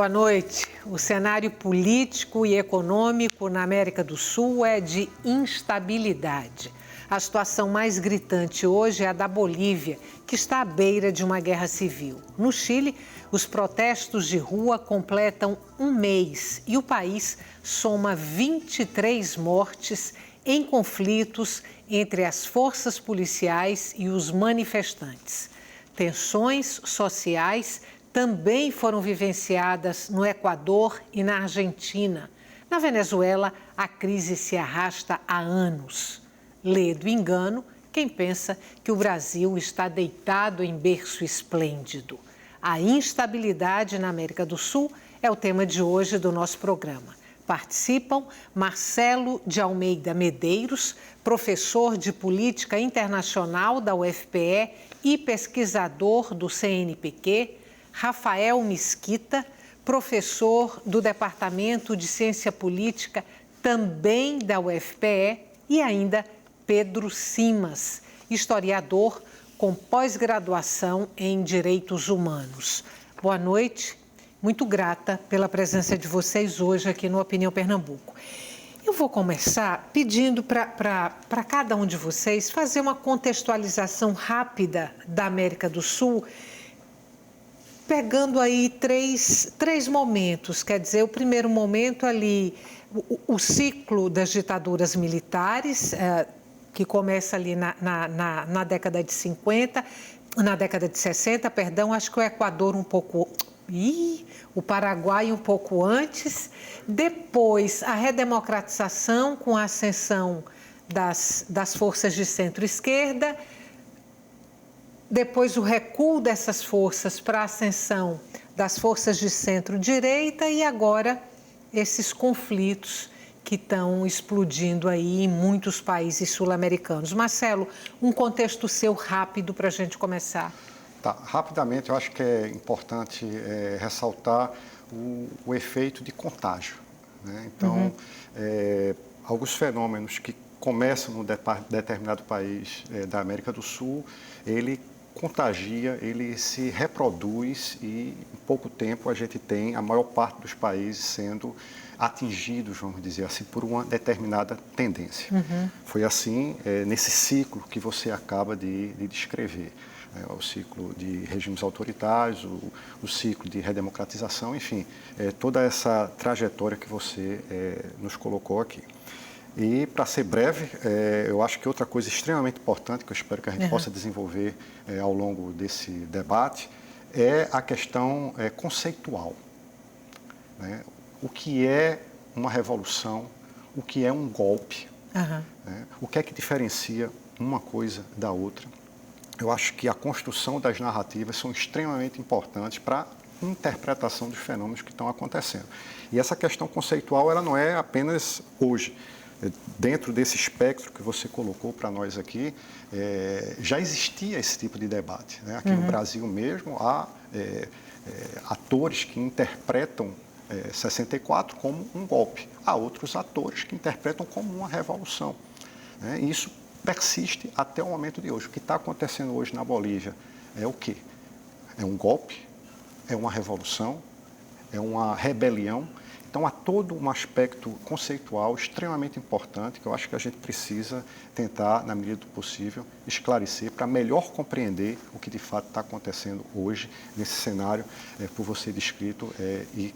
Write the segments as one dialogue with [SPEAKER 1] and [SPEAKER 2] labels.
[SPEAKER 1] Boa noite. O cenário político e econômico na América do Sul é de instabilidade. A situação mais gritante hoje é a da Bolívia, que está à beira de uma guerra civil. No Chile, os protestos de rua completam um mês e o país soma 23 mortes em conflitos entre as forças policiais e os manifestantes. Tensões sociais também foram vivenciadas no Equador e na Argentina. Na Venezuela, a crise se arrasta há anos. Lê do engano quem pensa que o Brasil está deitado em berço esplêndido. A instabilidade na América do Sul é o tema de hoje do nosso programa. Participam Marcelo de Almeida Medeiros, professor de Política Internacional da UFPE e pesquisador do CNPq, Rafael Mesquita, professor do Departamento de Ciência Política, também da UFPE, e ainda Pedro Simas, historiador com pós-graduação em Direitos Humanos. Boa noite, muito grata pela presença de vocês hoje aqui no Opinião Pernambuco. Eu vou começar pedindo para cada um de vocês fazer uma contextualização rápida da América do Sul, pegando aí três momentos. Quer dizer, o primeiro momento ali, o ciclo das ditaduras militares, que começa ali na década de 50, na década de 60, perdão, acho que o Equador um pouco... o Paraguai um pouco antes. Depois, a redemocratização com a ascensão das forças de centro-esquerda. Depois, o recuo dessas forças para a ascensão das forças de centro-direita e agora esses conflitos que estão explodindo aí em muitos países sul-americanos. Marcelo, um contexto seu rápido para a gente começar.
[SPEAKER 2] Tá, rapidamente, eu acho que é importante ressaltar o efeito de contágio, né? Então, alguns fenômenos que começam num determinado país da América do Sul, ele contagia, ele se reproduz e em pouco tempo a gente tem a maior parte dos países sendo atingidos, vamos dizer assim, por uma determinada tendência. Foi assim nesse ciclo que você acaba de descrever. O ciclo de regimes autoritários, o ciclo de redemocratização, enfim, toda essa trajetória que você nos colocou aqui. E, para ser breve, eu acho que outra coisa extremamente importante, que eu espero que a gente possa desenvolver ao longo desse debate, é a questão conceitual, né? O que é uma revolução, o que é um golpe, né? O que é que diferencia uma coisa da outra. Eu acho que a construção das narrativas são extremamente importantes para a interpretação dos fenômenos que estão acontecendo. E essa questão conceitual, ela não é apenas hoje. Dentro desse espectro que você colocou para nós aqui, já existia esse tipo de debate, né? Aqui no Brasil mesmo, há atores que interpretam 64 como um golpe. Há outros atores que interpretam como uma revolução, né? E isso persiste até o momento de hoje. O que está acontecendo hoje na Bolívia é o quê? É um golpe? É uma revolução? É uma rebelião? Então, há todo um aspecto conceitual extremamente importante que eu acho que a gente precisa tentar, na medida do possível, esclarecer para melhor compreender o que de fato está acontecendo hoje nesse cenário por você descrito e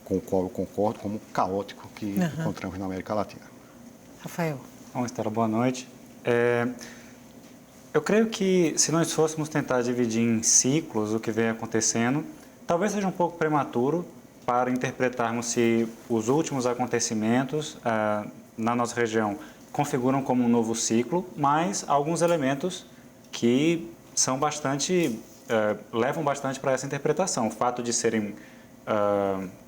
[SPEAKER 2] com o qual eu concordo como caótico que encontramos na América Latina.
[SPEAKER 1] Rafael.
[SPEAKER 3] Bom, Estela, boa noite. Eu creio que se nós fôssemos tentar dividir em ciclos o que vem acontecendo, talvez seja um pouco prematuro para interpretarmos se os últimos acontecimentos na nossa região configuram como um novo ciclo, mas há alguns elementos que são levam bastante para essa interpretação. O fato de serem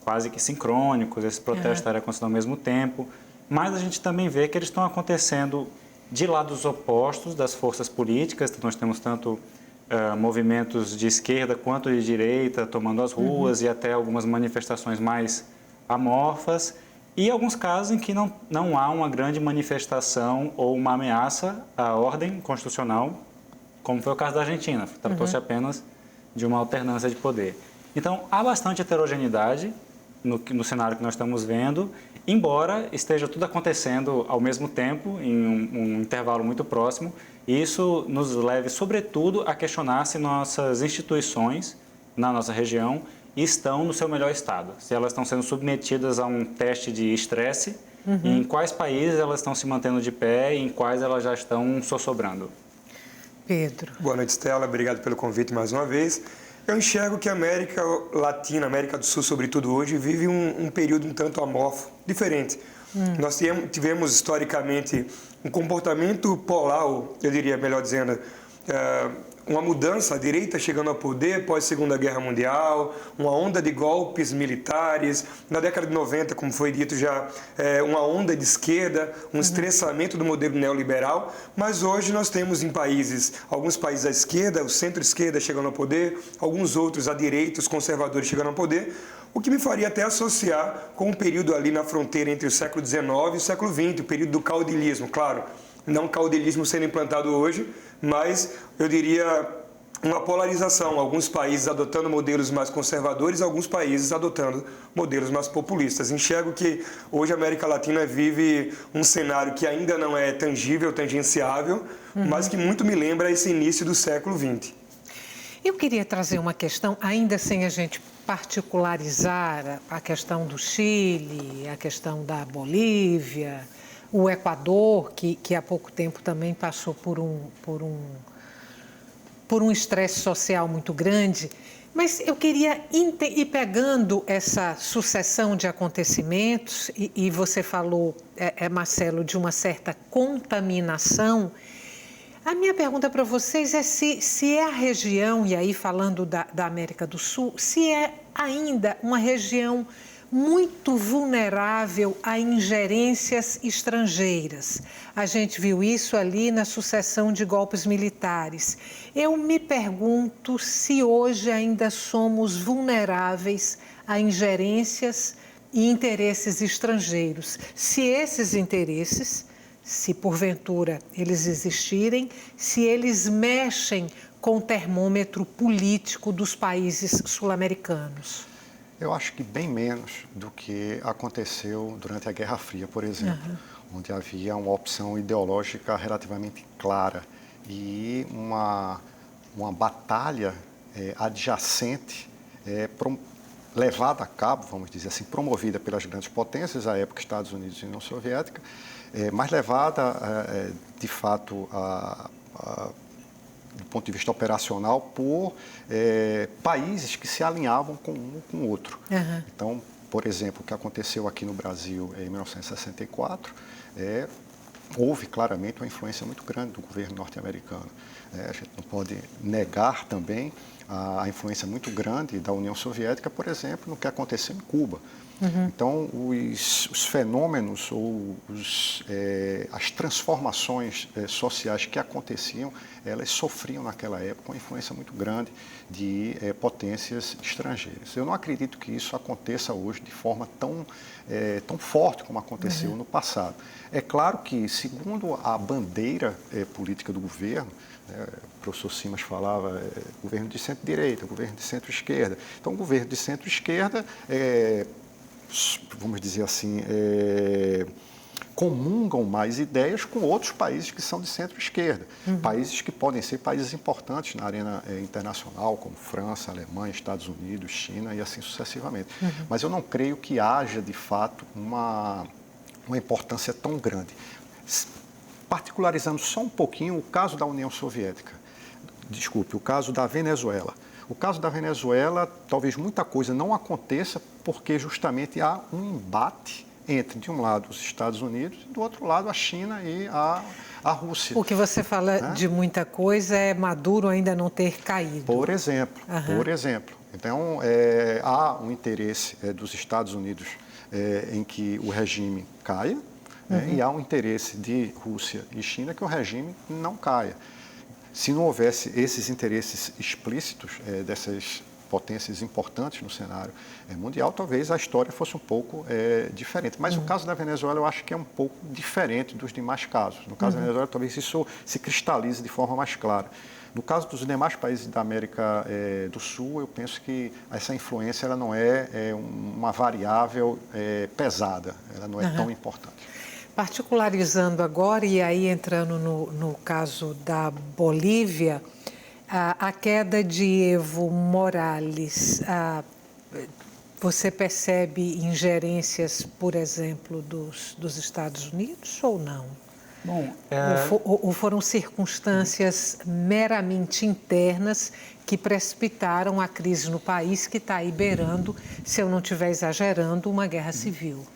[SPEAKER 3] quase que sincrônicos, esses protestos estarem acontecendo ao mesmo tempo, mas a gente também vê que eles estão acontecendo de lados opostos das forças políticas. Nós temos tanto movimentos de esquerda quanto de direita tomando as ruas e até algumas manifestações mais amorfas, e alguns casos em que não há uma grande manifestação ou uma ameaça à ordem constitucional, como foi o caso da Argentina. Tratou-se apenas de uma alternância de poder. Então, há bastante heterogeneidade no cenário que nós estamos vendo, embora esteja tudo acontecendo ao mesmo tempo, em um intervalo muito próximo, e isso nos leve, sobretudo, a questionar se nossas instituições na nossa região estão no seu melhor estado, se elas estão sendo submetidas a um teste de estresse, e em quais países elas estão se mantendo de pé e em quais elas já estão sossobrando.
[SPEAKER 1] Pedro.
[SPEAKER 4] Boa noite, Stella. Obrigado pelo convite mais uma vez. Eu enxergo que a América Latina, a América do Sul, sobretudo hoje, vive um período um tanto amorfo, diferente. Nós tivemos, historicamente, um comportamento polar, eu diria, melhor dizendo, uma mudança, a direita chegando ao poder pós Segunda Guerra Mundial, uma onda de golpes militares, na década de 90, como foi dito já, uma onda de esquerda, um estressamento do modelo neoliberal, mas hoje nós temos em alguns países à esquerda, o centro-esquerda chegando ao poder, alguns outros à direita, os conservadores chegando ao poder, o que me faria até associar com um período ali na fronteira entre o século XIX e o século XX, o período do caudilismo, claro, não o caudilismo sendo implantado hoje, mas eu diria uma polarização, alguns países adotando modelos mais conservadores, alguns países adotando modelos mais populistas. Enxergo que hoje a América Latina vive um cenário que ainda não é tangível, tangenciável, mas que muito me lembra esse início do século XX.
[SPEAKER 1] Eu queria trazer uma questão, ainda sem a gente particularizar a questão do Chile, a questão da Bolívia, o Equador, que há pouco tempo também passou por um estresse social muito grande. Mas eu queria ir pegando essa sucessão de acontecimentos, e você falou, Marcelo, de uma certa contaminação. A minha pergunta para vocês é se é a região, e aí falando da América do Sul, se é ainda uma região muito vulnerável a ingerências estrangeiras. A gente viu isso ali na sucessão de golpes militares. Eu me pergunto se hoje ainda somos vulneráveis a ingerências e interesses estrangeiros. Se esses interesses, se porventura eles existirem, se eles mexem com o termômetro político dos países sul-americanos.
[SPEAKER 2] Eu acho que bem menos do que aconteceu durante a Guerra Fria, por exemplo, onde havia uma opção ideológica relativamente clara e uma batalha adjacente levada a cabo, vamos dizer assim, promovida pelas grandes potências, à época Estados Unidos e União Soviética, mas levada, de fato, do ponto de vista operacional, por países que se alinhavam com um com o outro. Então, por exemplo, o que aconteceu aqui no Brasil em 1964, houve claramente uma influência muito grande do governo norte-americano. A gente não pode negar também a influência muito grande da União Soviética, por exemplo, no que aconteceu em Cuba. Então, os fenômenos ou as transformações sociais que aconteciam, elas sofriam naquela época uma influência muito grande de potências estrangeiras. Eu não acredito que isso aconteça hoje de forma tão forte como aconteceu no passado. É claro que, segundo a bandeira política do governo, o professor Simas falava governo de centro-direita, governo de centro-esquerda. Então, o governo de centro-esquerda vamos dizer assim, comungam mais ideias com outros países que são de centro-esquerda. Países que podem ser países importantes na arena internacional, como França, Alemanha, Estados Unidos, China e assim sucessivamente. Mas eu não creio que haja, de fato, uma importância tão grande. Particularizando só um pouquinho o caso da União Soviética. Desculpe, o caso da Venezuela. O caso da Venezuela, talvez muita coisa não aconteça porque justamente há um embate entre, de um lado, os Estados Unidos e, do outro lado, a China e a Rússia.
[SPEAKER 1] O que você fala de muita coisa é Maduro ainda não ter caído.
[SPEAKER 2] Por exemplo. Então, há um interesse dos Estados Unidos em que o regime caia, e há um interesse de Rússia e China que o regime não caia. Se não houvesse esses interesses explícitos dessas potências importantes no cenário mundial, talvez a história fosse um pouco diferente. Mas o caso da Venezuela eu acho que é um pouco diferente dos demais casos. No caso da Venezuela, talvez isso se cristalize de forma mais clara. No caso dos demais países da América do Sul, eu penso que essa influência ela não é uma variável pesada, ela não é tão importante.
[SPEAKER 1] Particularizando agora, e aí entrando no caso da Bolívia, a queda de Evo Morales, você percebe ingerências, por exemplo, dos Estados Unidos ou não?
[SPEAKER 3] Bom,
[SPEAKER 1] ou foram circunstâncias meramente internas que precipitaram a crise no país, que está aí beirando, se eu não estiver exagerando, uma guerra civil?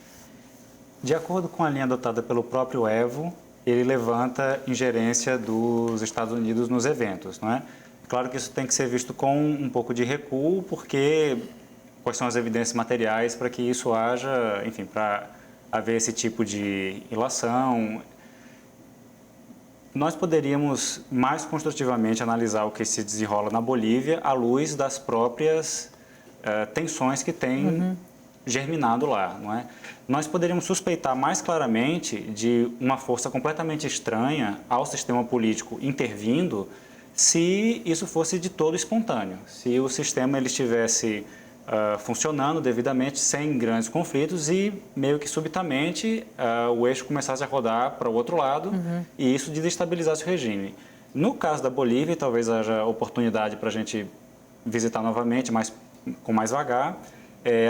[SPEAKER 3] De acordo com a linha adotada pelo próprio Evo, ele levanta ingerência dos Estados Unidos nos eventos, não é? Claro que isso tem que ser visto com um pouco de recuo, porque quais são as evidências materiais para que isso haja, enfim, para haver esse tipo de ilação. Nós poderíamos mais construtivamente analisar o que se desenrola na Bolívia à luz das próprias tensões que têm germinado lá, não é? Nós poderíamos suspeitar mais claramente de uma força completamente estranha ao sistema político intervindo se isso fosse de todo espontâneo, se o sistema ele estivesse funcionando devidamente, sem grandes conflitos e meio que subitamente o eixo começasse a rodar para o outro lado e isso desestabilizasse o regime. No caso da Bolívia, talvez haja oportunidade para a gente visitar novamente, mas com mais vagar,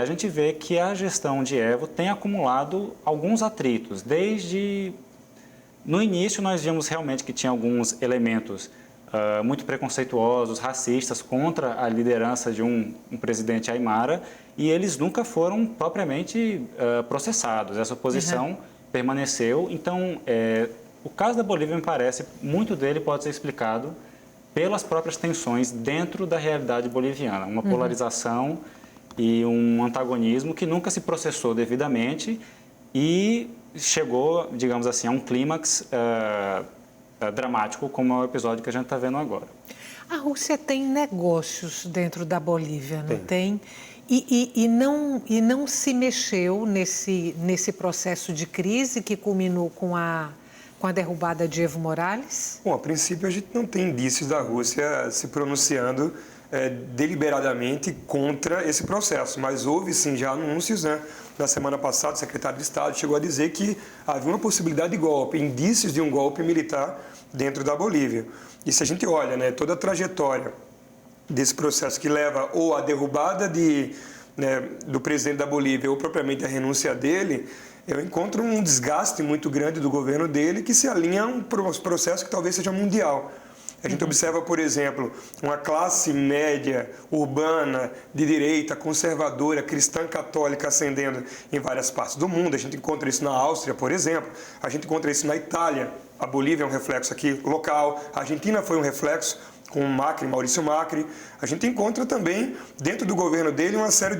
[SPEAKER 3] a gente vê que a gestão de Evo tem acumulado alguns atritos. Desde no início nós vimos realmente que tinha alguns elementos muito preconceituosos, racistas, contra a liderança de um presidente Aymara, e eles nunca foram propriamente processados. Essa oposição permaneceu. Então, o caso da Bolívia, me parece, muito dele pode ser explicado pelas próprias tensões dentro da realidade boliviana. Uma polarização e um antagonismo que nunca se processou devidamente e chegou, digamos assim, a um clímax dramático, como é o episódio que a gente está vendo agora.
[SPEAKER 1] A Rússia tem negócios dentro da Bolívia, não tem? E não se mexeu nesse processo de crise que culminou com a derrubada de Evo Morales?
[SPEAKER 4] Bom, a princípio a gente não tem indícios da Rússia se pronunciando deliberadamente contra esse processo, mas houve sim já anúncios, né? Na semana passada, o secretário de Estado chegou a dizer que havia uma possibilidade de golpe, indícios de um golpe militar dentro da Bolívia. E se a gente olha, né, toda a trajetória desse processo que leva ou à derrubada do presidente da Bolívia ou propriamente a renúncia dele, eu encontro um desgaste muito grande do governo dele que se alinha a um processo que talvez seja mundial. A gente observa, por exemplo, uma classe média urbana, de direita, conservadora, cristã católica ascendendo em várias partes do mundo. A gente encontra isso na Áustria, por exemplo. A gente encontra isso na Itália. A Bolívia é um reflexo aqui local. A Argentina foi um reflexo com o Macri, Maurício Macri. A gente encontra também, dentro do governo dele, uma série,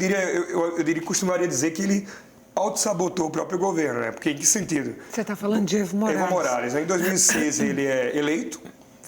[SPEAKER 4] eu costumaria dizer que ele auto-sabotou o próprio governo, né? Porque em que sentido?
[SPEAKER 1] Você está falando de Evo Morales.
[SPEAKER 4] Evo Morales. Em 2006 ele é eleito,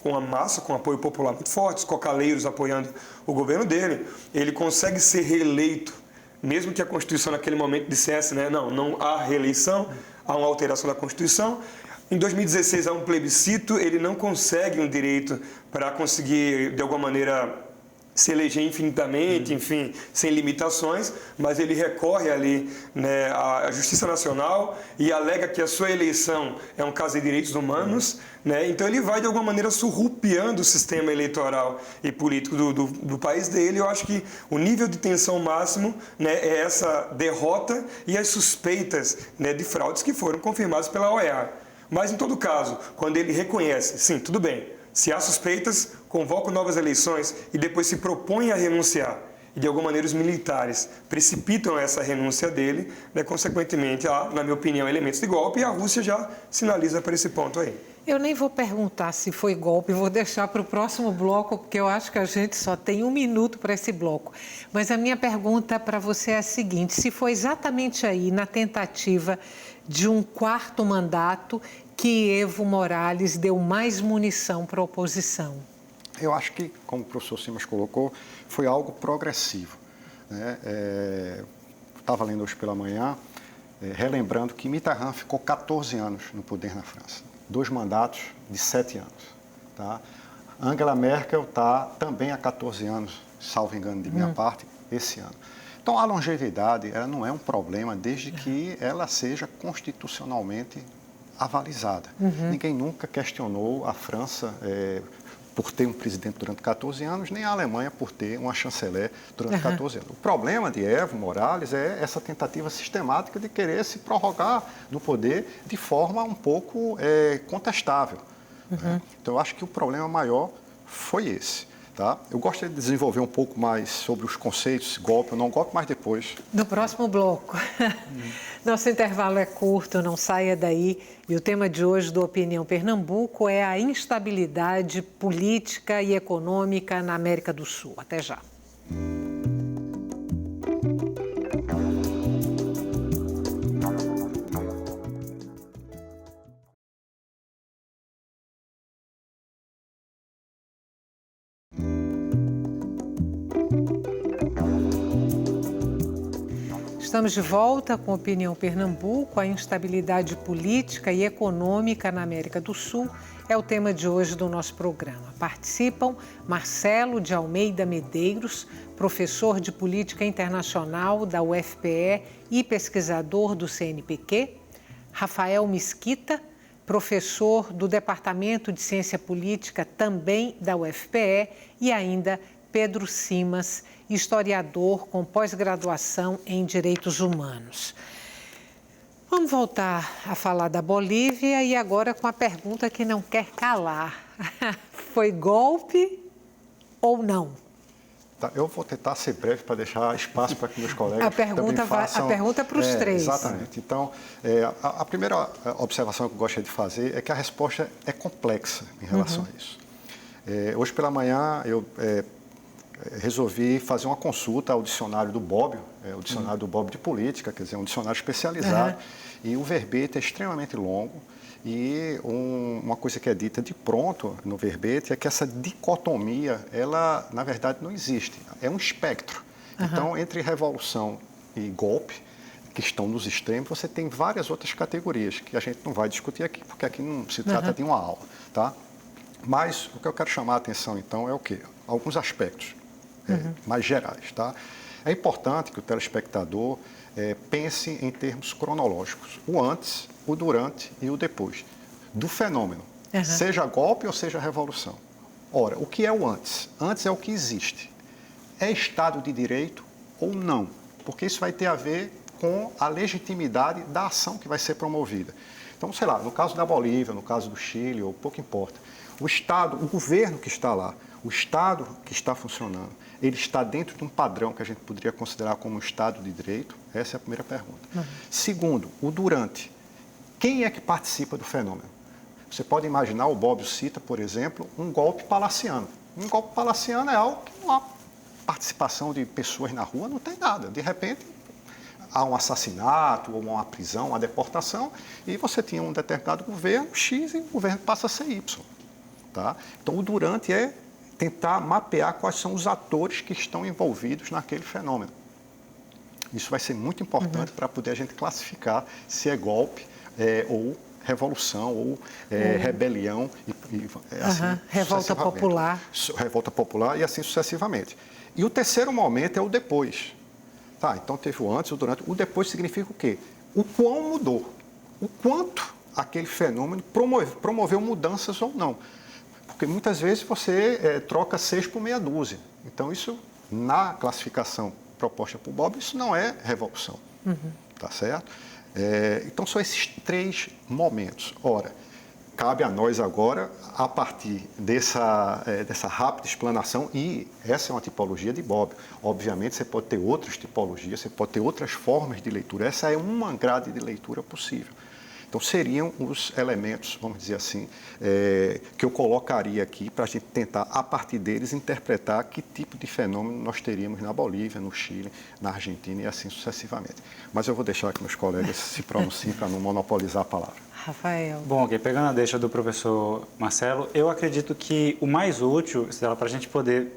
[SPEAKER 4] com uma massa, com apoio popular muito forte, os cocaleiros apoiando o governo dele. Ele consegue ser reeleito, mesmo que a Constituição naquele momento dissesse, né, não há reeleição, há uma alteração da Constituição. Em 2016 há um plebiscito, ele não consegue um direito para conseguir, de alguma maneira, se eleger infinitamente, enfim, sem limitações, mas ele recorre ali, né, à Justiça Nacional e alega que a sua eleição é um caso de direitos humanos, né? Então ele vai de alguma maneira surrupiando o sistema eleitoral e político do país dele. Eu acho que o nível de tensão máximo, né, é essa derrota e as suspeitas, né, de fraudes que foram confirmadas pela OEA. Mas em todo caso, quando ele reconhece, sim, tudo bem, se há suspeitas, convoca novas eleições e depois se propõe a renunciar. E, de alguma maneira, os militares precipitam essa renúncia dele, né? Consequentemente, há, na minha opinião, elementos de golpe e a Rússia já sinaliza para esse ponto aí.
[SPEAKER 1] Eu nem vou perguntar se foi golpe, vou deixar para o próximo bloco, porque eu acho que a gente só tem 1 minuto para esse bloco. Mas a minha pergunta para você é a seguinte: se foi exatamente aí, na tentativa de um 4º mandato, que Evo Morales deu mais munição para a oposição?
[SPEAKER 2] Eu acho que, como o professor Simas colocou, foi algo progressivo, né? Estava lendo hoje pela manhã, relembrando que Mitterrand ficou 14 anos no poder na França. 2 mandatos de 7 anos. Tá? Angela Merkel está também há 14 anos, salvo engano de minha parte, esse ano. Então, a longevidade ela não é um problema desde que ela seja constitucionalmente avalizada. Ninguém nunca questionou a França por ter um presidente durante 14 anos, nem a Alemanha por ter uma chanceler durante 14 anos. O problema de Evo Morales é essa tentativa sistemática de querer se prorrogar no poder de forma um pouco contestável. Né? Então, eu acho que o problema maior foi esse. Tá? Eu gostaria de desenvolver um pouco mais sobre os conceitos, golpe ou não golpe, mas depois.
[SPEAKER 1] No próximo bloco. Nosso intervalo é curto, não saia daí. E o tema de hoje do Opinião Pernambuco é a instabilidade política e econômica na América do Sul. Até já. Estamos de volta com Opinião Pernambuco. A instabilidade política e econômica na América do Sul é o tema de hoje do nosso programa. Participam Marcelo de Almeida Medeiros, professor de Política Internacional da UFPE e pesquisador do CNPq, Rafael Mesquita, professor do Departamento de Ciência Política também da UFPE e ainda Pedro Simas, historiador com pós-graduação em Direitos Humanos. Vamos voltar a falar da Bolívia e agora com a pergunta que não quer calar. Foi golpe ou não?
[SPEAKER 2] Tá, eu vou tentar ser breve para deixar espaço para que meus colegas também façam.
[SPEAKER 1] A pergunta é para os três.
[SPEAKER 2] Exatamente. Então, a primeira observação que eu gostaria de fazer é que a resposta é complexa em relação a isso. Hoje pela manhã eu resolvi fazer uma consulta ao dicionário do Bobbio, o dicionário do Bobbio de política, quer dizer, um dicionário especializado, e o verbete é extremamente longo, e uma coisa que é dita de pronto no verbete é que essa dicotomia, ela, na verdade, não existe, é um espectro. Então, entre revolução e golpe, que estão nos extremos, você tem várias outras categorias, que a gente não vai discutir aqui, porque aqui não se trata de uma aula, tá? Mas o que eu quero chamar a atenção, então, é o quê? Alguns aspectos mais gerais, tá? É importante que o telespectador pense em termos cronológicos, o antes, o durante e o depois do fenômeno, seja golpe ou seja revolução. Ora, o que é o antes? Antes é o que existe. É Estado de Direito ou não? Porque isso vai ter a ver com a legitimidade da ação que vai ser promovida. Então, sei lá, no caso da Bolívia, no caso do Chile, ou pouco importa, o Estado, o governo que está lá, o Estado que está funcionando, ele está dentro de um padrão que a gente poderia considerar como um Estado de Direito? Essa é a primeira pergunta. Segundo, o durante. Quem é que participa do fenômeno? Você pode imaginar, o Bobbio cita, por exemplo, um golpe palaciano. Um golpe palaciano é algo que não há participação de pessoas na rua, não tem nada. De repente, há um assassinato, ou uma prisão, uma deportação, e você tinha um determinado governo X e o governo passa a ser Y. Tá? Então, o durante é tentar mapear quais são os atores que estão envolvidos naquele fenômeno. Isso vai ser muito importante para poder a gente classificar se é golpe ou revolução ou rebelião e assim
[SPEAKER 1] revolta popular.
[SPEAKER 2] Revolta popular e assim sucessivamente. E o terceiro momento é o depois. Tá, então teve o antes, o durante. O depois significa o quê? O quão mudou. O quanto aquele fenômeno promoveu mudanças ou não. Porque muitas vezes você troca 6 por meia dúzia. Então, isso, na classificação proposta por Bobbio, isso não é revolução. Tá certo? Então, são esses 3 momentos. Ora, cabe a nós agora, a partir dessa rápida explanação, e essa é uma tipologia de Bobbio. Obviamente, você pode ter outras tipologias, você pode ter outras formas de leitura. Essa é uma grade de leitura possível. Então, seriam os elementos, vamos dizer assim, que eu colocaria aqui para a gente tentar, a partir deles, interpretar que tipo de fenômeno nós teríamos na Bolívia, no Chile, na Argentina e assim sucessivamente. Mas eu vou deixar que meus colegas se pronunciem para não monopolizar a palavra.
[SPEAKER 1] Rafael.
[SPEAKER 3] Bom, ok, pegando a deixa do professor Marcelo, eu acredito que o mais útil, para a gente poder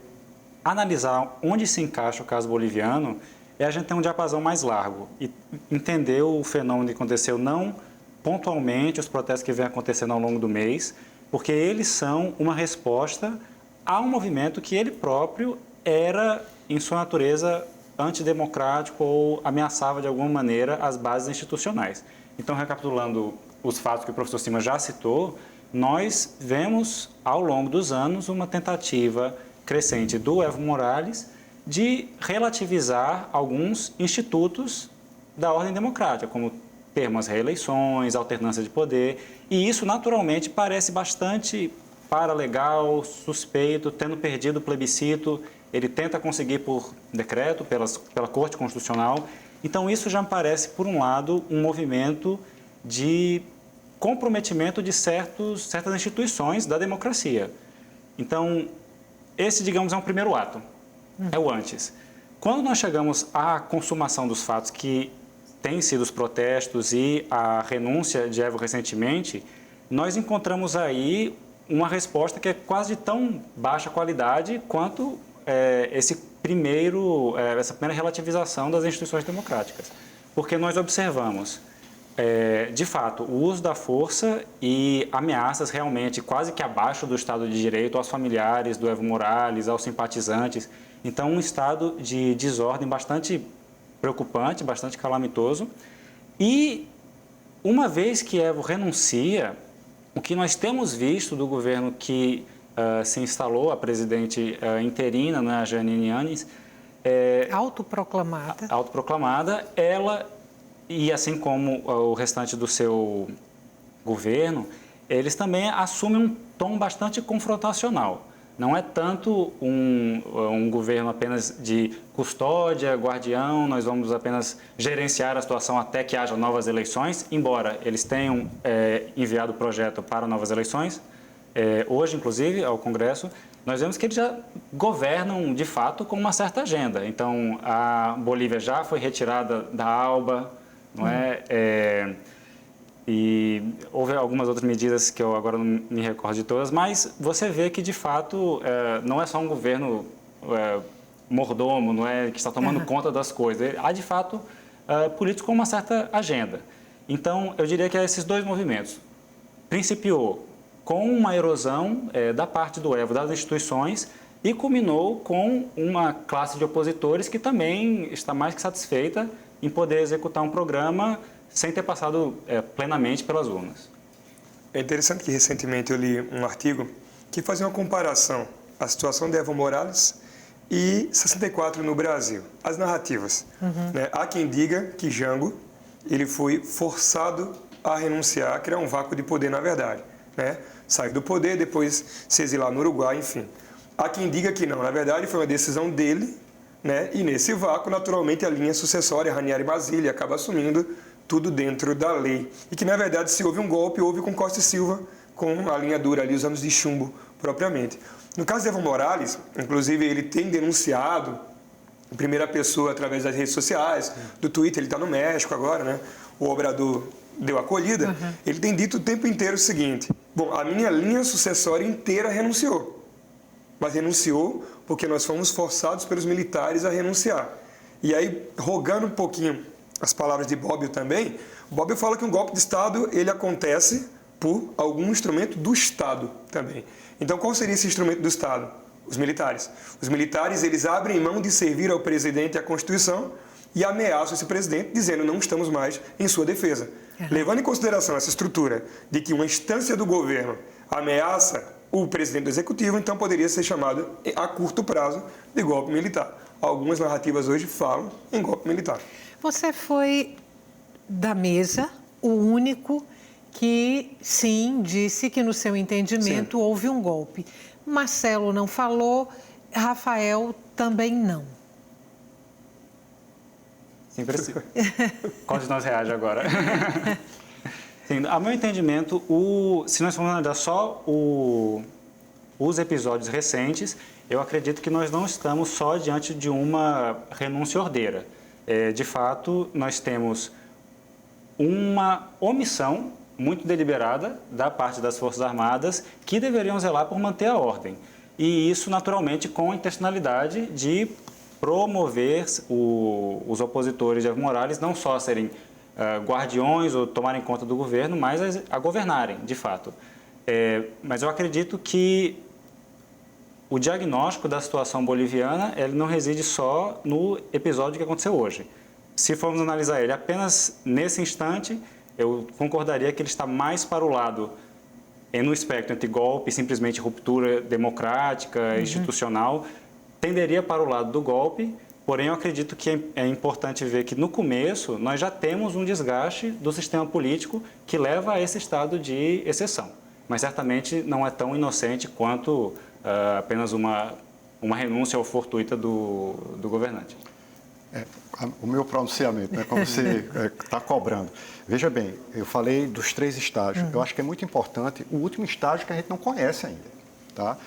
[SPEAKER 3] analisar onde se encaixa o caso boliviano, é a gente ter um diapasão mais largo e entender o fenômeno que aconteceu não pontualmente, os protestos que vêm acontecendo ao longo do mês, porque eles são uma resposta há um movimento que ele próprio era, em sua natureza, antidemocrático ou ameaçava de alguma maneira as bases institucionais. Então, recapitulando os fatos que o professor Simas já citou, nós vemos ao longo dos anos uma tentativa crescente do Evo Morales de relativizar alguns institutos da ordem democrática, como termos reeleições, alternância de poder, e isso naturalmente parece bastante paralegal, suspeito, tendo perdido o plebiscito, ele tenta conseguir por decreto, pela Corte Constitucional. Então isso já me parece, por um lado, um movimento de comprometimento de certas instituições da democracia. Então, esse, digamos, é um primeiro ato, é o antes. Quando nós chegamos à consumação dos fatos que têm sido os protestos e a renúncia de Evo recentemente, nós encontramos aí uma resposta que é quase de tão baixa qualidade quanto essa primeira relativização das instituições democráticas. Porque nós observamos, de fato, o uso da força e ameaças realmente quase que abaixo do Estado de Direito aos familiares do Evo Morales, aos simpatizantes. Então, um estado de desordem bastante preocupante, bastante calamitoso. E, uma vez que Evo renuncia, o que nós temos visto do governo que se instalou, a presidente interina, né, a Jeanine Áñez, autoproclamada, ela, e assim como o restante do seu governo, eles também assumem um tom bastante confrontacional. Não é tanto um governo apenas de custódia, guardião, nós vamos apenas gerenciar a situação até que haja novas eleições, embora eles tenham enviado o projeto para novas eleições, hoje, inclusive, ao Congresso, nós vemos que eles já governam, de fato, com uma certa agenda. Então, a Bolívia já foi retirada da ALBA, não é? E houve algumas outras medidas que eu agora não me recordo de todas, mas você vê que, de fato, não é só um governo mordomo, não é, que está tomando conta das coisas. Há, de fato, políticos com uma certa agenda. Então, eu diria que esses dois movimentos principiou com uma erosão da parte do Evo, das instituições, e culminou com uma classe de opositores que também está mais que satisfeita em poder executar um programa sem ter passado plenamente pelas urnas.
[SPEAKER 4] É interessante que recentemente eu li um artigo que fazia uma comparação à situação de Evo Morales e 64 no Brasil, as narrativas. Né? Há quem diga que Jango ele foi forçado a renunciar, a criar um vácuo de poder, na verdade. Né? Saiu do poder, depois se exilar no Uruguai, enfim. Há quem diga que não, na verdade foi uma decisão dele, né? E nesse vácuo, naturalmente, a linha sucessória, Ranieri Basílio, acaba assumindo tudo dentro da lei. E que, na verdade, se houve um golpe, houve com Costa e Silva, com a linha dura ali, os anos de chumbo, propriamente. No caso de Evo Morales, inclusive, ele tem denunciado, em primeira pessoa, através das redes sociais, do Twitter, ele está no México agora, né? O Obrador deu acolhida, ele tem dito o tempo inteiro o seguinte: bom, a minha linha sucessória inteira renunciou, mas renunciou porque nós fomos forçados pelos militares a renunciar. E aí, rogando um pouquinho as palavras de Bobbio também, Bobbio fala que um golpe de Estado ele acontece por algum instrumento do Estado também. Então, qual seria esse instrumento do Estado? Os militares. Os militares, eles abrem mão de servir ao presidente e à Constituição e ameaçam esse presidente, dizendo não estamos mais em sua defesa. Levando em consideração essa estrutura de que uma instância do governo ameaça o presidente do executivo, então poderia ser chamado a curto prazo de golpe militar. Algumas narrativas hoje falam em golpe militar.
[SPEAKER 1] Você foi da mesa o único que, sim, disse que no seu entendimento houve um golpe. Marcelo não falou, Rafael também não.
[SPEAKER 3] Sim, precisa. Qual de nós reage agora? Sim, a meu entendimento, se nós formos analisar só os episódios recentes, eu acredito que nós não estamos só diante de uma renúncia ordeira. De fato, nós temos uma omissão muito deliberada da parte das Forças Armadas que deveriam zelar por manter a ordem. E isso, naturalmente, com a intencionalidade de promover os opositores de Evo Morales não só a serem guardiões ou tomarem conta do governo, mas a governarem, de fato. Mas eu acredito que o diagnóstico da situação boliviana ele não reside só no episódio que aconteceu hoje. Se formos analisar ele apenas nesse instante, eu concordaria que ele está mais para o lado, no espectro entre golpe e simplesmente ruptura democrática, institucional, tenderia para o lado do golpe, porém eu acredito que é importante ver que no começo nós já temos um desgaste do sistema político que leva a esse estado de exceção. Mas certamente não é tão inocente quanto apenas uma renúncia ou fortuita do governante.
[SPEAKER 2] O meu pronunciamento, né, como você está cobrando. Veja bem, eu falei dos 3 estágios. Eu acho que é muito importante o último estágio que a gente não conhece ainda. Tá?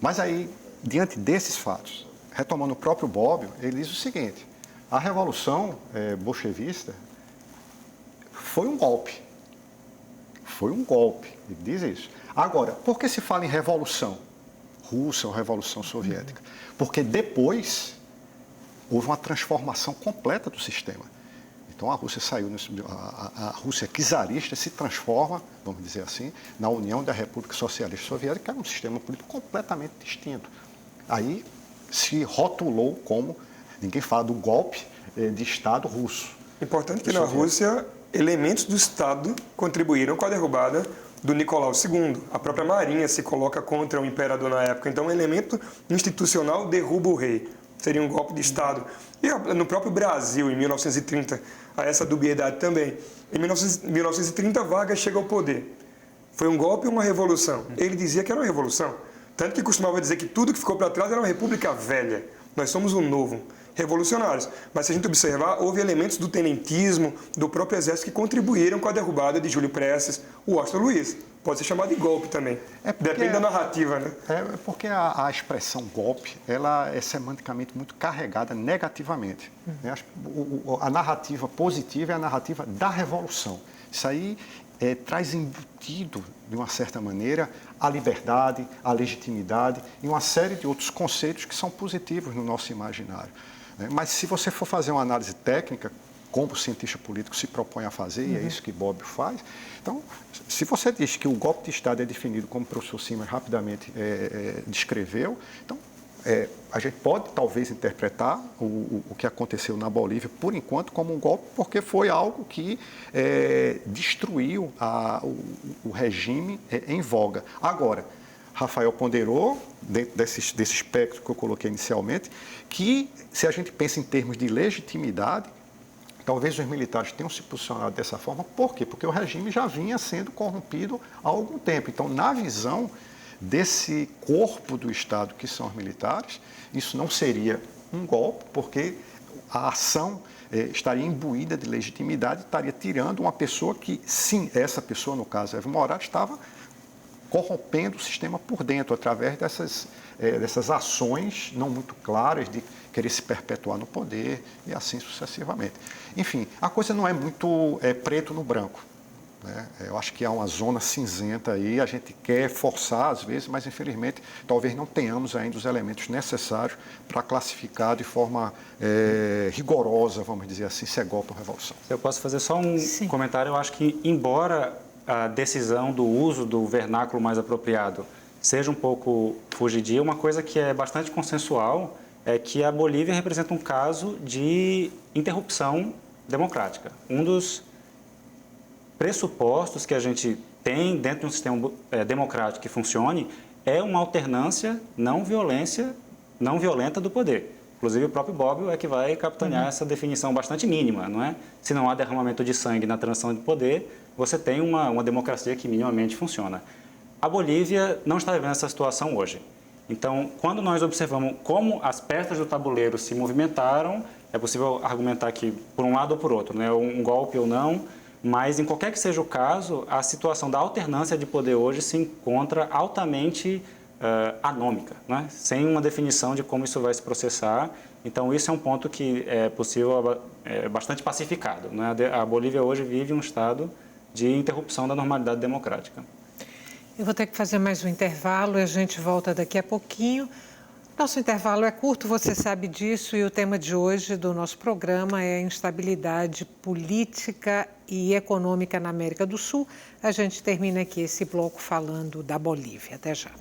[SPEAKER 2] Mas aí, diante desses fatos, retomando o próprio Bobbio, ele diz o seguinte: a Revolução bolchevista foi um golpe. Foi um golpe, ele diz isso. Agora, por que se fala em Revolução Russa ou Revolução Soviética? Porque depois houve uma transformação completa do sistema. Então a Rússia saiu, a Rússia czarista se transforma, vamos dizer assim, na União da República Socialista Soviética, que era um sistema político completamente distinto. Aí se rotulou como, ninguém fala do golpe de Estado russo.
[SPEAKER 4] Importante que na Rússia, elementos do Estado contribuíram com a derrubada do Nicolau II. A própria Marinha se coloca contra o imperador na época. Então, um elemento institucional derruba o rei. Seria um golpe de Estado. E no próprio Brasil, em 1930, há essa dubiedade também. Em 1930, Vargas chega ao poder. Foi um golpe ou uma revolução? Ele dizia que era uma revolução. Tanto que costumava dizer que tudo que ficou para trás era uma república velha. Nós somos o novo. Revolucionários. Mas se a gente observar, houve elementos do tenentismo, do próprio exército que contribuíram com a derrubada de Júlio Prestes, o Astor Luiz. Pode ser chamado de golpe também. Depende da narrativa, né?
[SPEAKER 2] É porque a expressão golpe, ela é semanticamente muito carregada negativamente. Né? A narrativa positiva é a narrativa da revolução. Isso aí traz embutido, de uma certa maneira, a liberdade, a legitimidade e uma série de outros conceitos que são positivos no nosso imaginário. Mas se você for fazer uma análise técnica, como o cientista político se propõe a fazer, e é isso que Bobbio faz, então, se você diz que o golpe de Estado é definido como o professor Simers rapidamente descreveu, então, a gente pode talvez interpretar o que aconteceu na Bolívia, por enquanto, como um golpe, porque foi algo que destruiu o regime em voga. Agora, Rafael ponderou, dentro desse espectro que eu coloquei inicialmente, que se a gente pensa em termos de legitimidade, talvez os militares tenham se posicionado dessa forma. Por quê? Porque o regime já vinha sendo corrompido há algum tempo. Então, na visão desse corpo do Estado, que são os militares, isso não seria um golpe, porque a ação estaria imbuída de legitimidade, estaria tirando uma pessoa que, sim, essa pessoa, no caso Evo Morales, estava corrompendo o sistema por dentro, através dessas ações não muito claras de querer se perpetuar no poder e assim sucessivamente. Enfim, a coisa não é muito preto no branco. Né? Eu acho que há uma zona cinzenta aí, a gente quer forçar às vezes, mas infelizmente talvez não tenhamos ainda os elementos necessários para classificar de forma rigorosa, vamos dizer assim, se é golpe ou revolução.
[SPEAKER 3] Eu posso fazer só um comentário? Eu acho que, embora a decisão do uso do vernáculo mais apropriado seja um pouco fugidia, uma coisa que é bastante consensual é que a Bolívia representa um caso de interrupção democrática. Um dos pressupostos que a gente tem dentro de um sistema democrático que funcione é uma alternância não violenta do poder. Inclusive, o próprio Bobbio é que vai capitanear essa definição bastante mínima, não é? Se não há derramamento de sangue na transição de poder, você tem uma democracia que minimamente funciona. A Bolívia não está vivendo essa situação hoje. Então, quando nós observamos como as peças do tabuleiro se movimentaram, é possível argumentar que por um lado ou por outro, né? Um golpe ou não, mas em qualquer que seja o caso, a situação da alternância de poder hoje se encontra altamente anômica, né? Sem uma definição de como isso vai se processar. Então, isso é um ponto que é possível, bastante pacificado, né? A Bolívia hoje vive um estado de interrupção da normalidade democrática.
[SPEAKER 1] Eu vou ter que fazer mais um intervalo e a gente volta daqui a pouquinho. Nosso intervalo é curto, você sabe disso, e o tema de hoje do nosso programa é a instabilidade política e econômica na América do Sul. A gente termina aqui esse bloco falando da Bolívia. Até já.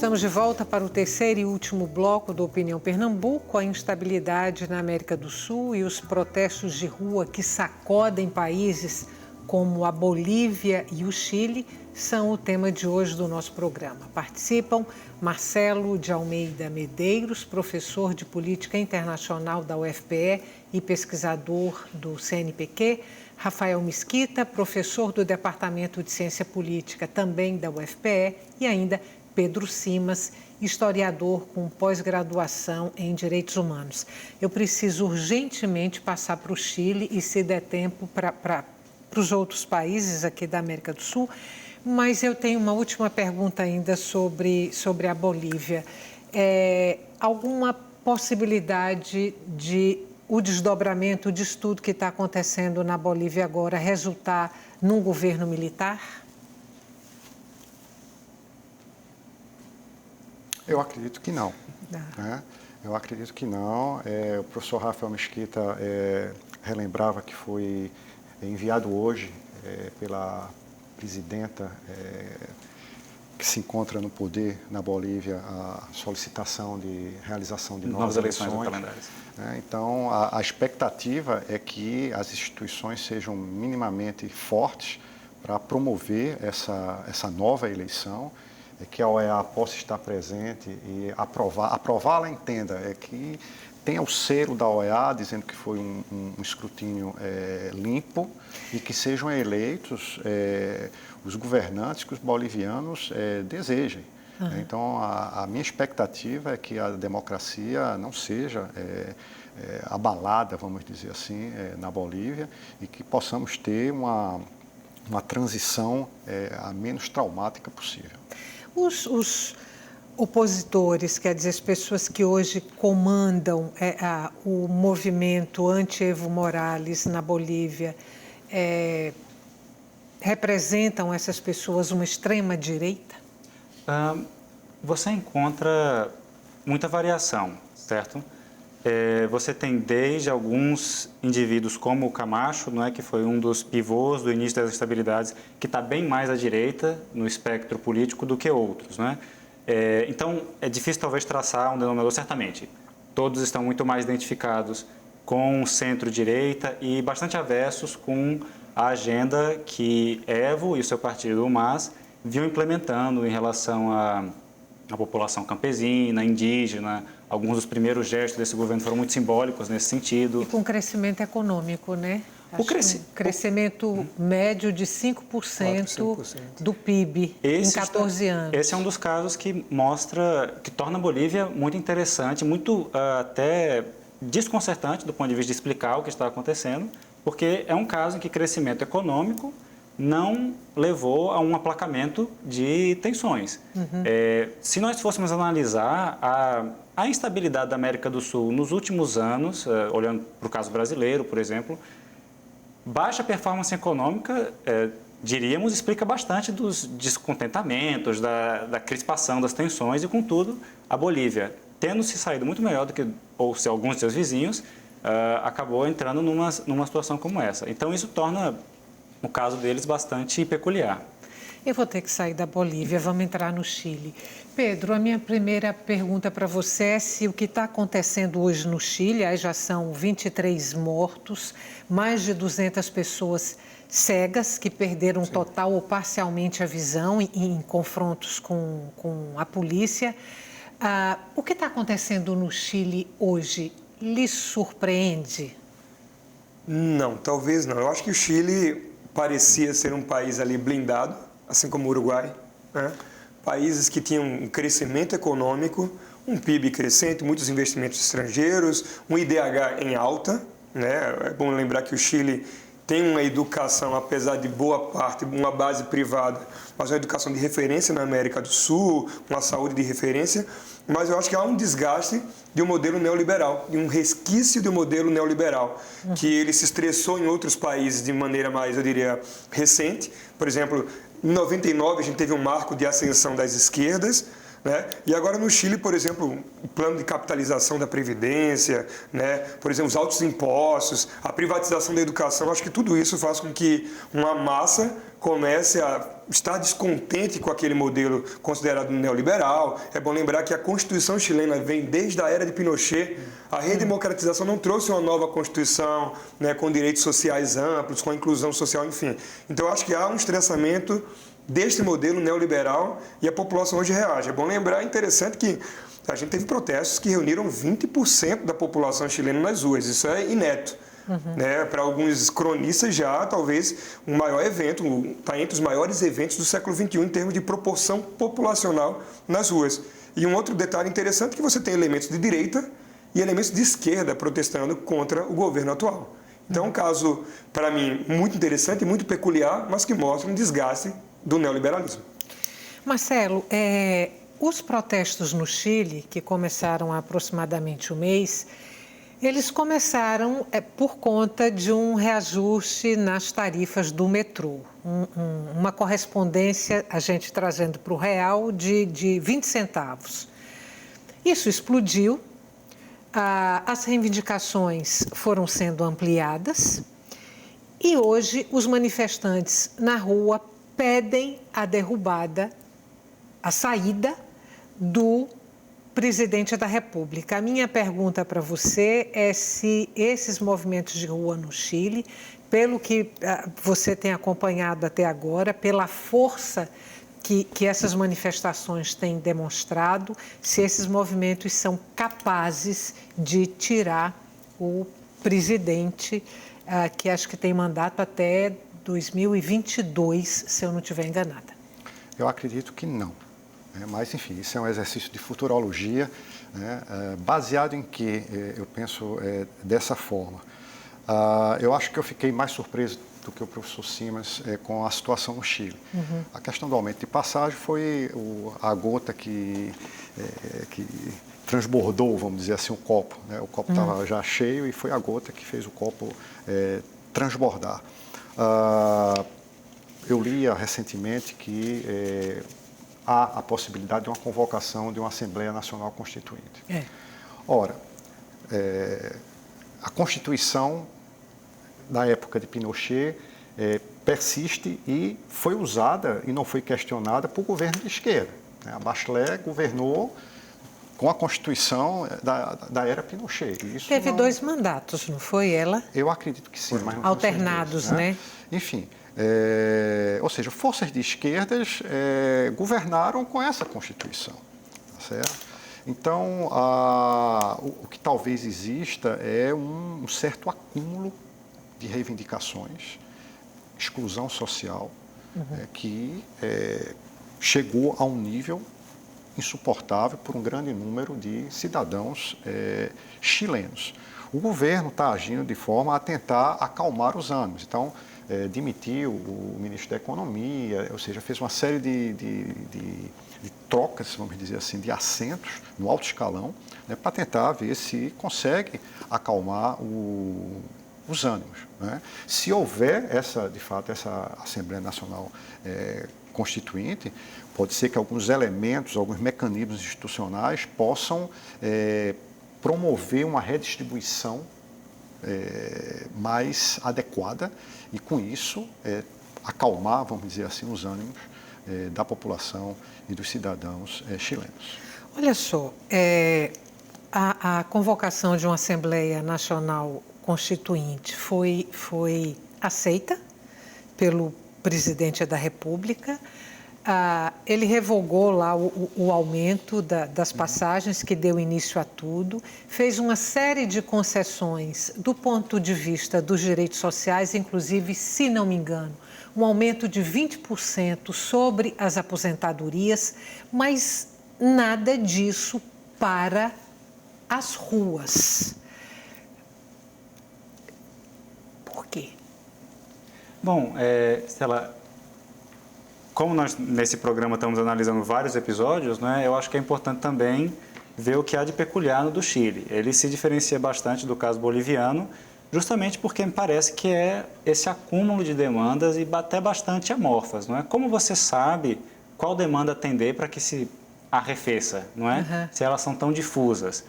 [SPEAKER 1] Estamos de volta para o terceiro e último bloco do Opinião Pernambuco. A instabilidade na América do Sul e os protestos de rua que sacodem países como a Bolívia e o Chile são o tema de hoje do nosso programa. Participam Marcelo de Almeida Medeiros, professor de Política Internacional da UFPE e pesquisador do CNPq, Rafael Mesquita, professor do Departamento de Ciência Política também da UFPE, e ainda Pedro Simas, historiador com pós-graduação em Direitos Humanos. Eu preciso urgentemente passar para o Chile e, se der tempo, para os outros países aqui da América do Sul, mas eu tenho uma última pergunta ainda sobre a Bolívia. Alguma possibilidade de o desdobramento disso tudo que está acontecendo na Bolívia agora resultar num governo militar?
[SPEAKER 2] Eu acredito que não. Né? Eu acredito que não. O professor Rafael Mesquita relembrava que foi enviado hoje pela presidenta que se encontra no poder na Bolívia a solicitação de realização de novas eleições
[SPEAKER 3] calendárias.
[SPEAKER 2] Então, a expectativa é que as instituições sejam minimamente fortes para promover essa nova eleição, que a OEA possa estar presente e aprová-la, entenda, que tenha o selo da OEA dizendo que foi um escrutínio limpo e que sejam eleitos os governantes que os bolivianos desejem. Então, a minha expectativa é que a democracia não seja abalada, vamos dizer assim, na Bolívia, e que possamos ter uma transição a menos traumática possível.
[SPEAKER 1] Os opositores, quer dizer, as pessoas que hoje comandam o movimento anti-Evo Morales na Bolívia, representam essas pessoas uma extrema-direita?
[SPEAKER 3] Você encontra muita variação, certo? Você tem desde alguns indivíduos como o Camacho, não é, que foi um dos pivôs do início das instabilidades, que está bem mais à direita no espectro político do que outros, não é? Então, é difícil talvez traçar um denominador, certamente. Todos estão muito mais identificados com o centro-direita e bastante avessos com a agenda que Evo e o seu partido, o MAS, vinham implementando em relação à população campesina, indígena. Alguns dos primeiros gestos desse governo foram muito simbólicos nesse sentido.
[SPEAKER 1] E com crescimento econômico, né? Crescimento médio de 5% do PIB em 14 anos.
[SPEAKER 3] Esse é um dos casos que torna a Bolívia muito interessante, muito até desconcertante do ponto de vista de explicar o que está acontecendo, porque é um caso em que crescimento econômico não levou a um aplacamento de tensões. Se nós fôssemos analisar a instabilidade da América do Sul nos últimos anos, olhando para o caso brasileiro, por exemplo, baixa performance econômica, diríamos, explica bastante dos descontentamentos, da crispação das tensões e, contudo, a Bolívia, tendo se saído muito melhor do que alguns de seus vizinhos, acabou entrando numa situação como essa. Então, isso torna o caso deles bastante peculiar.
[SPEAKER 1] Eu vou ter que sair da Bolívia, vamos entrar no Chile. Pedro, a minha primeira pergunta para você é se o que está acontecendo hoje no Chile, aí já são 23 mortos, mais de 200 pessoas cegas que perderam total ou parcialmente a visão em confrontos com a polícia. O que está acontecendo no Chile hoje lhe surpreende?
[SPEAKER 4] Não, talvez não. Eu acho que o Chile parecia ser um país ali blindado, assim como o Uruguai, né? Países que tinham um crescimento econômico, um PIB crescente, muitos investimentos estrangeiros, um IDH em alta, né? É bom lembrar que o Chile tem uma educação, apesar de boa parte, uma base privada, mas uma educação de referência na América do Sul, uma saúde de referência, mas eu acho que há um desgaste de um modelo neoliberal, de um resquício de um modelo neoliberal, que ele se estressou em outros países de maneira mais, eu diria, recente. Por exemplo, em 99 a gente teve um marco de ascensão das esquerdas, né? E agora no Chile, por exemplo, o plano de capitalização da Previdência, né? Por exemplo, os altos impostos, a privatização da educação, acho que tudo isso faz com que uma massa comece a estar descontente com aquele modelo considerado neoliberal. É bom lembrar que a Constituição chilena vem desde a era de Pinochet. A redemocratização não trouxe uma nova Constituição, né, com direitos sociais amplos, com a inclusão social, enfim. Então, acho que há um estressamento deste modelo neoliberal e a população hoje reage. É bom lembrar, interessante que a gente teve protestos que reuniram 20% da população chilena nas ruas. Isso é inédito. Né? Para alguns cronistas já, talvez, um maior evento, está entre os maiores eventos do século XXI em termos de proporção populacional nas ruas. E um outro detalhe interessante é que você tem elementos de direita e elementos de esquerda protestando contra o governo atual. Então, um caso, para mim, muito interessante e muito peculiar, mas que mostra um desgaste do neoliberalismo.
[SPEAKER 1] Marcelo, os protestos no Chile, que começaram há aproximadamente um mês, eles começaram por conta de um reajuste nas tarifas do metrô. Uma correspondência, a gente trazendo para o real, de 20 centavos. Isso explodiu, as reivindicações foram sendo ampliadas e hoje os manifestantes na rua pedem a saída do presidente da República. A minha pergunta para você é se esses movimentos de rua no Chile, pelo que você tem acompanhado até agora, pela força que essas manifestações têm demonstrado, se esses movimentos são capazes de tirar o presidente, que acho que tem mandato até 2022, se eu não estiver enganada.
[SPEAKER 2] Eu acredito que não. Mas, enfim, isso é um exercício de futurologia, né, baseado em que eu penso dessa forma. Eu acho que eu fiquei mais surpreso do que o professor Simas com a situação no Chile. A questão do aumento de passagem foi a gota que transbordou, vamos dizer assim, o copo. Né? O copo estava já cheio e foi a gota que fez o copo transbordar. Eu li recentemente que há a possibilidade de uma convocação de uma Assembleia Nacional Constituinte. Ora, a Constituição da época de Pinochet persiste e foi usada e não foi questionada por governo de esquerda. A Bachelet governou com a Constituição da era Pinochet. Isso
[SPEAKER 1] teve 2 mandatos, não foi ela?
[SPEAKER 2] Eu acredito que sim. Mas não
[SPEAKER 1] alternados,
[SPEAKER 2] certeza,
[SPEAKER 1] né?
[SPEAKER 2] Enfim, ou seja, forças de esquerdas governaram com essa Constituição, tá certo? Então, o que talvez exista é um certo acúmulo de reivindicações, exclusão social, que chegou a um nível insuportável por um grande número de cidadãos chilenos. O governo está agindo de forma a tentar acalmar os ânimos. Então, demitiu o ministro da Economia, ou seja, fez uma série de trocas, vamos dizer assim, de assentos no alto escalão, né, para tentar ver se consegue acalmar os ânimos. Né? Se houver, de fato, essa Assembleia Nacional Constituinte, pode ser que alguns elementos, alguns mecanismos institucionais possam promover uma redistribuição mais adequada e, com isso, acalmar, vamos dizer assim, os ânimos da população e dos cidadãos chilenos.
[SPEAKER 1] Olha só, a convocação de uma Assembleia Nacional Constituinte foi aceita pelo presidente da República. Ele revogou lá o aumento das passagens, que deu início a tudo, fez uma série de concessões do ponto de vista dos direitos sociais, inclusive, se não me engano, um aumento de 20% sobre as aposentadorias, mas nada disso para as ruas. Por quê?
[SPEAKER 3] Bom, Stella, como nós nesse programa estamos analisando vários episódios, né, eu acho que é importante também ver o que há de peculiar no do Chile. Ele se diferencia bastante do caso boliviano, justamente porque me parece que é esse acúmulo de demandas e até bastante amorfas. Não é? Como você sabe qual demanda atender para que se arrefeça, não é? Se elas são tão difusas.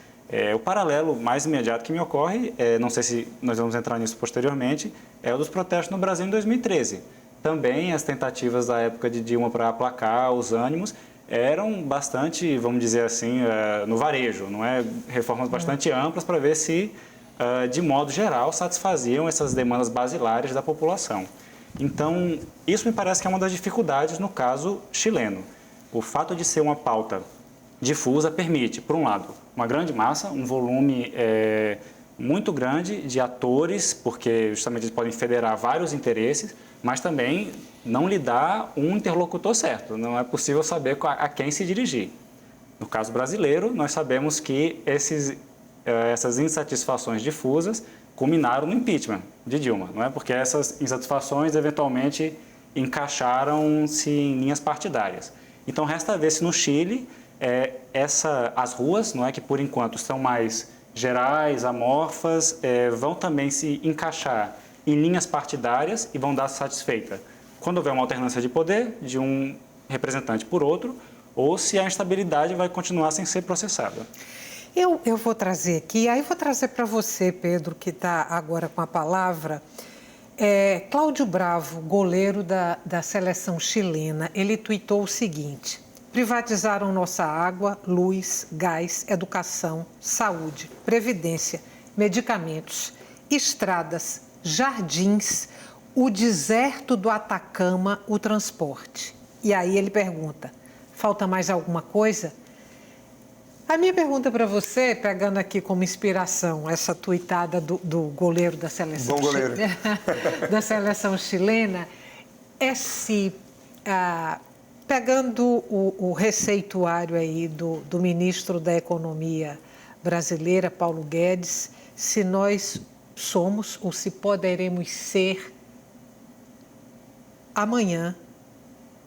[SPEAKER 3] O paralelo mais imediato que me ocorre, não sei se nós vamos entrar nisso posteriormente, é o dos protestos no Brasil em 2013. Também as tentativas da época de Dilma para aplacar os ânimos eram bastante, vamos dizer assim, no varejo, não é? Reformas bastante amplas para ver se, de modo geral, satisfaziam essas demandas basilares da população. Então, isso me parece que é uma das dificuldades no caso chileno. O fato de ser uma pauta difusa permite, por um lado, uma grande massa, um volume muito grande de atores, porque justamente eles podem federar vários interesses, mas também não lhe dá um interlocutor certo. Não é possível saber a quem se dirigir. No caso brasileiro, nós sabemos que essas insatisfações difusas culminaram no impeachment de Dilma, não é? Porque essas insatisfações eventualmente encaixaram-se em linhas partidárias. Então, resta ver se no Chile as ruas, não é, que por enquanto são mais gerais, amorfas, vão também se encaixar em linhas partidárias e vão dar satisfeita quando houver uma alternância de poder de um representante por outro, ou se a instabilidade vai continuar sem ser processada.
[SPEAKER 1] Eu vou trazer aqui, aí vou trazer para você, Pedro, que está agora com a palavra. Cláudio Bravo, goleiro da seleção chilena, ele tuitou o seguinte: privatizaram nossa água, luz, gás, educação, saúde, previdência, medicamentos, estradas, jardins, o deserto do Atacama, o transporte. E aí ele pergunta, falta mais alguma coisa? A minha pergunta para você, pegando aqui como inspiração essa tuitada do goleiro da seleção,
[SPEAKER 4] bom goleiro.
[SPEAKER 1] Da seleção chilena, é se, pegando o receituário aí do ministro da Economia brasileira, Paulo Guedes, se nós somos ou se poderemos ser amanhã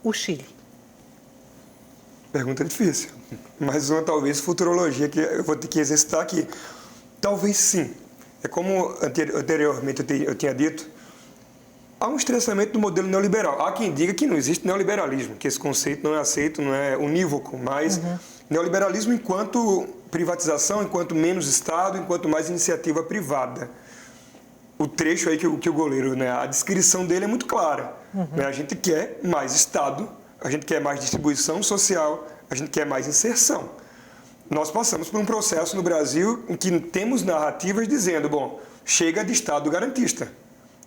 [SPEAKER 1] o Chile.
[SPEAKER 4] Pergunta difícil, mas uma talvez futurologia que eu vou ter que exercitar aqui. Talvez sim. É como anteriormente eu tinha dito, há um estressamento do modelo neoliberal. Há quem diga que não existe neoliberalismo, que esse conceito não é aceito, não é unívoco, mas neoliberalismo enquanto privatização, enquanto menos Estado, enquanto mais iniciativa privada. O trecho aí que o goleiro, né, a descrição dele é muito clara. Né? A gente quer mais Estado, a gente quer mais distribuição social, a gente quer mais inserção. Nós passamos por um processo no Brasil em que temos narrativas dizendo, bom, chega de Estado garantista.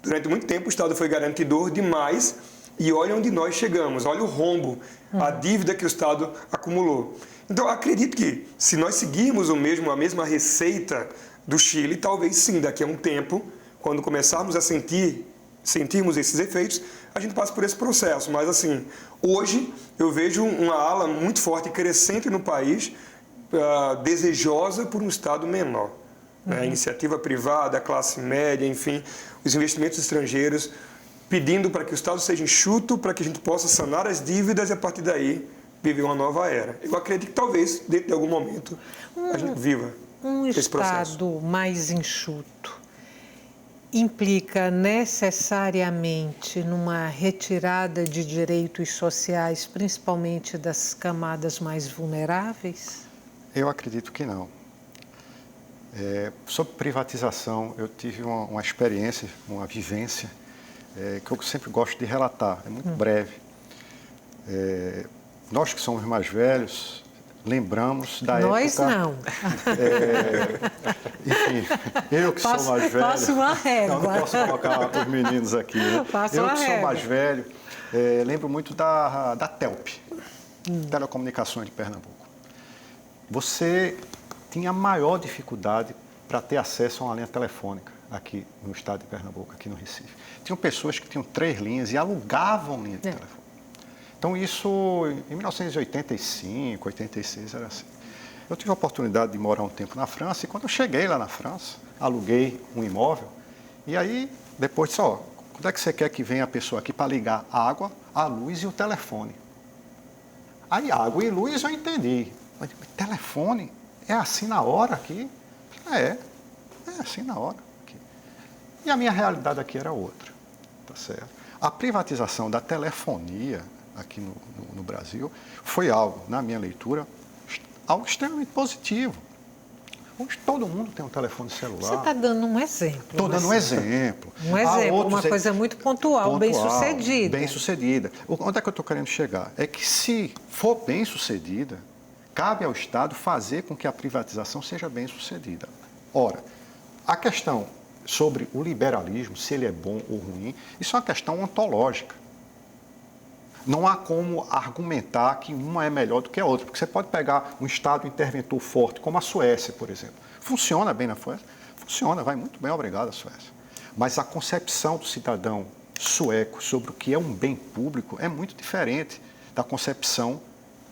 [SPEAKER 4] Durante muito tempo o Estado foi garantidor demais e olha onde nós chegamos, olha o rombo, a dívida que o Estado acumulou. Então, acredito que se nós seguirmos a mesma receita do Chile, talvez sim, daqui a um tempo, quando começarmos a sentirmos esses efeitos, a gente passa por esse processo. Mas, assim, hoje eu vejo uma ala muito forte e crescente no país, desejosa por um Estado menor. A iniciativa privada, a classe média, enfim, os investimentos estrangeiros, pedindo para que o Estado seja enxuto, para que a gente possa sanar as dívidas e, a partir daí, viver uma nova era. Eu acredito que talvez, dentro de algum momento, a gente viva esse processo.
[SPEAKER 1] Estado mais enxuto implica necessariamente numa retirada de direitos sociais, principalmente das camadas mais vulneráveis?
[SPEAKER 2] Eu acredito que não. Sobre privatização, eu tive uma experiência, uma vivência, que eu sempre gosto de relatar, é muito breve. Nós que somos mais velhos, lembramos da época...
[SPEAKER 1] Nós não.
[SPEAKER 2] Enfim, eu que sou mais velho...
[SPEAKER 1] Passo uma régua.
[SPEAKER 2] Não posso colocar os meninos aqui, né? Eu que sou mais velho, lembro muito da TELP, Telecomunicações de Pernambuco. Você tinha maior dificuldade para ter acesso a uma linha telefônica aqui no estado de Pernambuco, aqui no Recife. Tinham pessoas que tinham 3 linhas e alugavam linha de telefone. Então, isso em 1985, 86 era assim. Eu tive a oportunidade de morar um tempo na França e quando eu cheguei lá na França, aluguei um imóvel e aí depois disse, quando é que você quer que venha a pessoa aqui para ligar a água, a luz e o telefone? Aí água e luz eu entendi, mas telefone é assim na hora aqui? É assim na hora aqui. E a minha realidade aqui era outra, tá certo? A privatização da telefonia aqui no Brasil foi algo, na minha leitura, algo extremamente positivo. Hoje todo mundo tem um telefone celular.
[SPEAKER 1] Você está dando um exemplo.
[SPEAKER 2] Estou dando um exemplo.
[SPEAKER 1] Um exemplo, uma coisa muito pontual, bem-sucedida.
[SPEAKER 2] Bem-sucedida. Onde é que eu estou querendo chegar? É que se for bem-sucedida, cabe ao Estado fazer com que a privatização seja bem-sucedida. Ora, a questão sobre o liberalismo, se ele é bom ou ruim, isso é uma questão ontológica. Não há como argumentar que uma é melhor do que a outra, porque você pode pegar um Estado interventor forte, como a Suécia, por exemplo. Funciona bem na Suécia? Funciona, vai muito bem, obrigado, a Suécia. Mas a concepção do cidadão sueco sobre o que é um bem público é muito diferente da concepção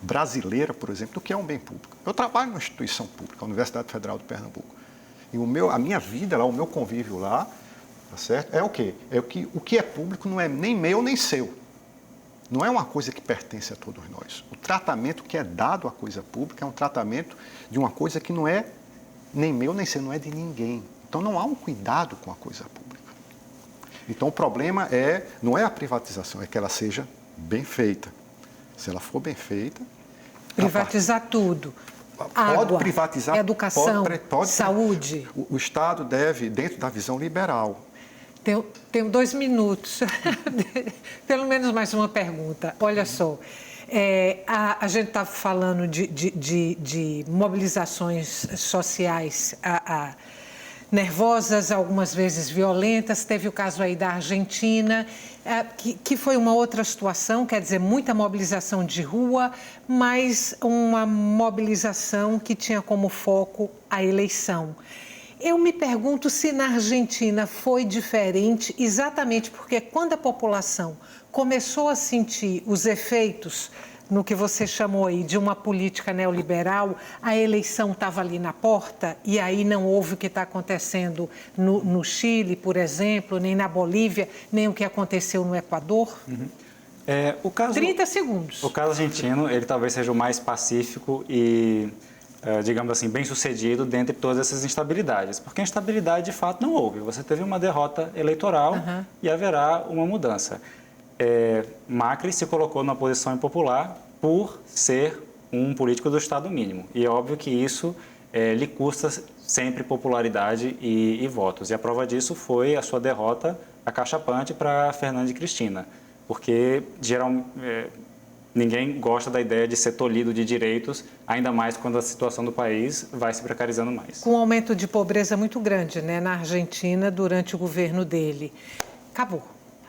[SPEAKER 2] brasileira, por exemplo, do que é um bem público. Eu trabalho numa instituição pública, a Universidade Federal de Pernambuco. E a minha vida lá, o meu convívio lá, tá certo? É o quê? O que é público não é nem meu nem seu. Não é uma coisa que pertence a todos nós. O tratamento que é dado à coisa pública é um tratamento de uma coisa que não é nem meu nem seu, não é de ninguém. Então não há um cuidado com a coisa pública. Então o problema não é a privatização, é que ela seja bem feita. Se ela for bem feita...
[SPEAKER 1] Privatizar tudo.
[SPEAKER 2] Pode
[SPEAKER 1] Água,
[SPEAKER 2] privatizar,
[SPEAKER 1] educação, saúde.
[SPEAKER 2] O Estado deve, dentro da visão liberal.
[SPEAKER 1] Tenho 2 minutos. Pelo menos mais uma pergunta. Olha só, a gente está falando de mobilizações sociais nervosas, algumas vezes violentas. Teve o caso aí da Argentina, que foi uma outra situação, quer dizer, muita mobilização de rua, mas uma mobilização que tinha como foco a eleição. Eu me pergunto se na Argentina foi diferente, exatamente porque quando a população começou a sentir os efeitos no que você chamou aí de uma política neoliberal, a eleição estava ali na porta e aí não houve o que está acontecendo no Chile, por exemplo, nem na Bolívia, nem o que aconteceu no Equador? 30 segundos.
[SPEAKER 3] O caso argentino, ele talvez seja o mais pacífico e, digamos assim, bem-sucedido dentre todas essas instabilidades. Porque a instabilidade, de fato, não houve. Você teve uma derrota eleitoral e haverá uma mudança. Macri se colocou numa posição impopular por ser um político do Estado mínimo. E é óbvio que isso lhe custa sempre popularidade e votos. E a prova disso foi a sua derrota acachapante para Fernanda e Cristina. Porque, ninguém gosta da ideia de ser tolhido de direitos, ainda mais quando a situação do país vai se precarizando mais.
[SPEAKER 1] Com um aumento de pobreza muito grande, né, na Argentina durante o governo dele. Acabou.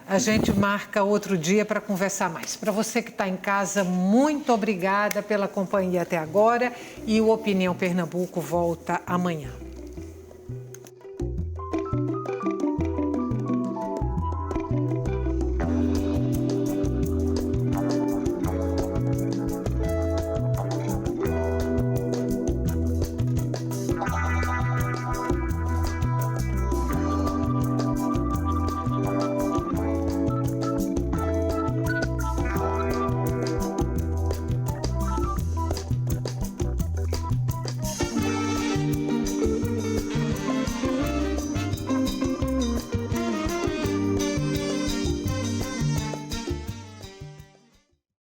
[SPEAKER 1] A gente marca outro dia para conversar mais. Para você que está em casa, muito obrigada pela companhia até agora e o Opinião Pernambuco volta amanhã.